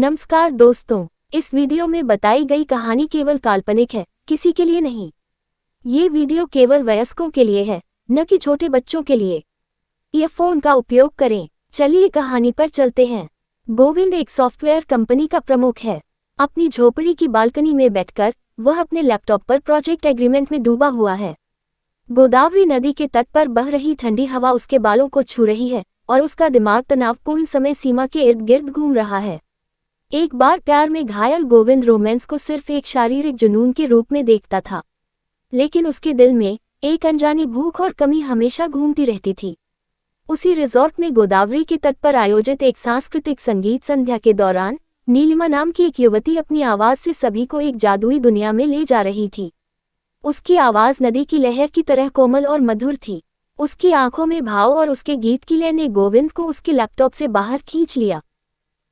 नमस्कार दोस्तों, इस वीडियो में बताई गई कहानी केवल काल्पनिक है, किसी के लिए नहीं। ये वीडियो केवल वयस्कों के लिए है, न कि छोटे बच्चों के लिए। ईयरफोन का उपयोग करें। चलिए कहानी पर चलते हैं। गोविंद एक सॉफ्टवेयर कंपनी का प्रमुख है। अपनी झोपड़ी की बालकनी में बैठकर वह अपने लैपटॉप पर प्रोजेक्ट एग्रीमेंट में डूबा हुआ है। गोदावरी नदी के तट पर बह रही ठंडी हवा उसके बालों को छू रही है और उसका दिमाग तनावपूर्ण समय सीमा के इर्द गिर्द घूम रहा है। एक बार प्यार में घायल गोविंद रोमांस को सिर्फ एक शारीरिक जुनून के रूप में देखता था, लेकिन उसके दिल में एक अनजानी भूख और कमी हमेशा घूमती रहती थी। उसी रिजॉर्ट में गोदावरी के तट पर आयोजित एक सांस्कृतिक संगीत संध्या के दौरान नीलिमा नाम की एक युवती अपनी आवाज से सभी को एक जादुई दुनिया में ले जा रही थी। उसकी आवाज नदी की लहर की तरह कोमल और मधुर थी। उसकी आंखों में भाव और उसके गीत की लय ने गोविंद को उसके लैपटॉप से बाहर खींच लिया।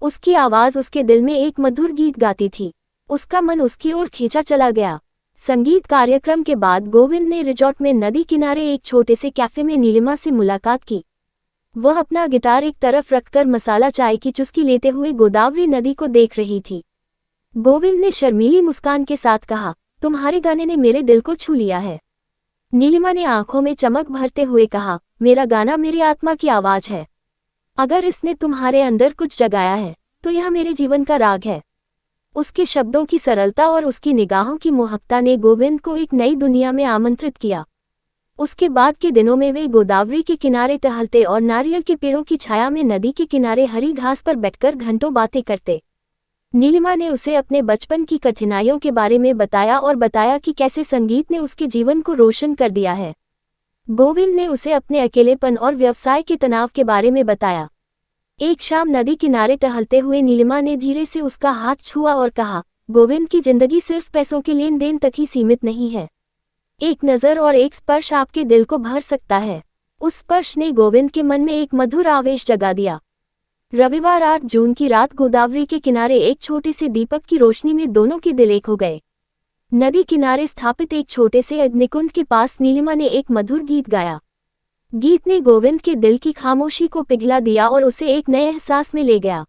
उसकी आवाज उसके दिल में एक मधुर गीत गाती थी। उसका मन उसकी ओर खींचा चला गया। संगीत कार्यक्रम के बाद गोविंद ने रिजॉर्ट में नदी किनारे एक छोटे से कैफे में नीलिमा से मुलाकात की। वह अपना गिटार एक तरफ रखकर मसाला चाय की चुस्की लेते हुए गोदावरी नदी को देख रही थी। गोविंद ने शर्मीली मुस्कान के साथ कहा, तुम्हारे गाने ने मेरे दिल को छू लिया है। नीलिमा ने आंखों में चमक भरते हुए कहा, मेरा गाना मेरी आत्मा की आवाज है। अगर इसने तुम्हारे अंदर कुछ जगाया है तो यह मेरे जीवन का राग है। उसके शब्दों की सरलता और उसकी निगाहों की मोहकता ने गोविंद को एक नई दुनिया में आमंत्रित किया। उसके बाद के दिनों में वे गोदावरी के किनारे टहलते और नारियल के पेड़ों की छाया में नदी के किनारे हरी घास पर बैठकर घंटों बातें करते। नीलिमा ने उसे अपने बचपन की कठिनाइयों के बारे में बताया कि कैसे संगीत ने उसके जीवन को रोशन कर दिया है। गोविंद ने उसे अपने अकेलेपन और व्यवसाय के तनाव के बारे में बताया। एक शाम नदी किनारे टहलते हुए नीलिमा ने धीरे से उसका हाथ छुआ और कहा, गोविंद की जिंदगी सिर्फ पैसों के लेन देन तक ही सीमित नहीं है। एक नज़र और एक स्पर्श आपके दिल को भर सकता है। उस स्पर्श ने गोविंद के मन में एक मधुर आवेश जगा दिया। रविवार 8 जून की रात गोदावरी के किनारे एक छोटे से दीपक की रोशनी में दोनों के दिल एक हो गए। नदी किनारे स्थापित एक छोटे से अग्निकुंड के पास नीलिमा ने एक मधुर गीत गाया। गीत ने गोविंद के दिल की खामोशी को पिघला दिया और उसे एक नए एहसास में ले गया।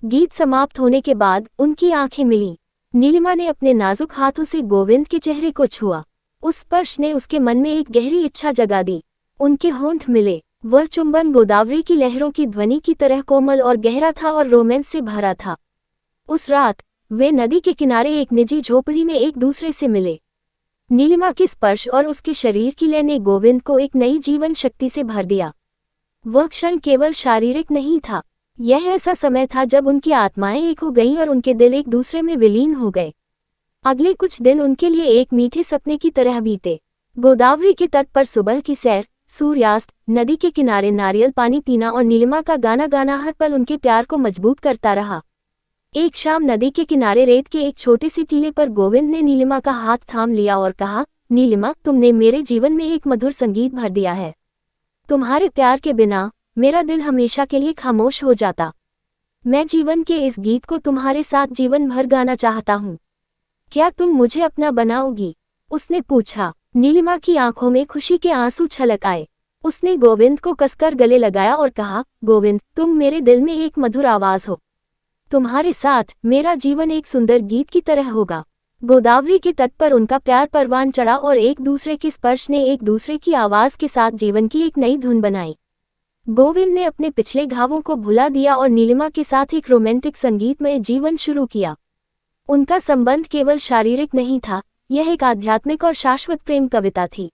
गीत समाप्त होने के बाद उनकी आंखें मिलीं। नीलिमा ने अपने नाजुक हाथों से गोविंद के चेहरे को छुआ। उस स्पर्श ने उसके मन में एक गहरी इच्छा जगा दी। उनके होंठ मिले। वह चुंबन गोदावरी की लहरों की ध्वनि की तरह कोमल और गहरा था और रोमांस से भरा था। उस रात वे नदी के किनारे एक निजी झोपड़ी में एक दूसरे से मिले। नीलिमा के स्पर्श और उसके शरीर की लय ने गोविंद को एक नई जीवन शक्ति से भर दिया। वह क्षण केवल शारीरिक नहीं था, यह ऐसा समय था जब उनकी आत्माएं एक हो गईं और उनके दिल एक दूसरे में विलीन हो गए। अगले कुछ दिन उनके लिए एक मीठे सपने की तरह बीते। गोदावरी के तट पर सुबह की सैर, सूर्यास्त, नदी के किनारे नारियल पानी पीना और नीलिमा का गाना गाना हर पल उनके प्यार को मजबूत करता रहा। एक शाम नदी के किनारे रेत के एक छोटे से टीले पर गोविंद ने नीलिमा का हाथ थाम लिया और कहा, नीलिमा, तुमने मेरे जीवन में एक मधुर संगीत भर दिया है। तुम्हारे प्यार के बिना मेरा दिल हमेशा के लिए खामोश हो जाता। मैं जीवन के इस गीत को तुम्हारे साथ जीवन भर गाना चाहता हूँ। क्या तुम मुझे अपना बनाओगी? उसने पूछा। नीलिमा की आंखों में खुशी के आंसू छलक आए। उसने गोविंद को कसकर गले लगाया और कहा, गोविंद, तुम मेरे दिल में एक मधुर आवाज हो। तुम्हारे साथ मेरा जीवन एक सुंदर गीत की तरह होगा। गोदावरी के तट पर उनका प्यार परवान चढ़ा और एक दूसरे के स्पर्श ने एक दूसरे की आवाज के साथ जीवन की एक नई धुन बनाई। गोविंद ने अपने पिछले घावों को भुला दिया और नीलिमा के साथ एक रोमांटिक संगीतमय जीवन शुरू किया। उनका संबंध केवल शारीरिक नहीं था, यह एक आध्यात्मिक और शाश्वत प्रेम कविता थी।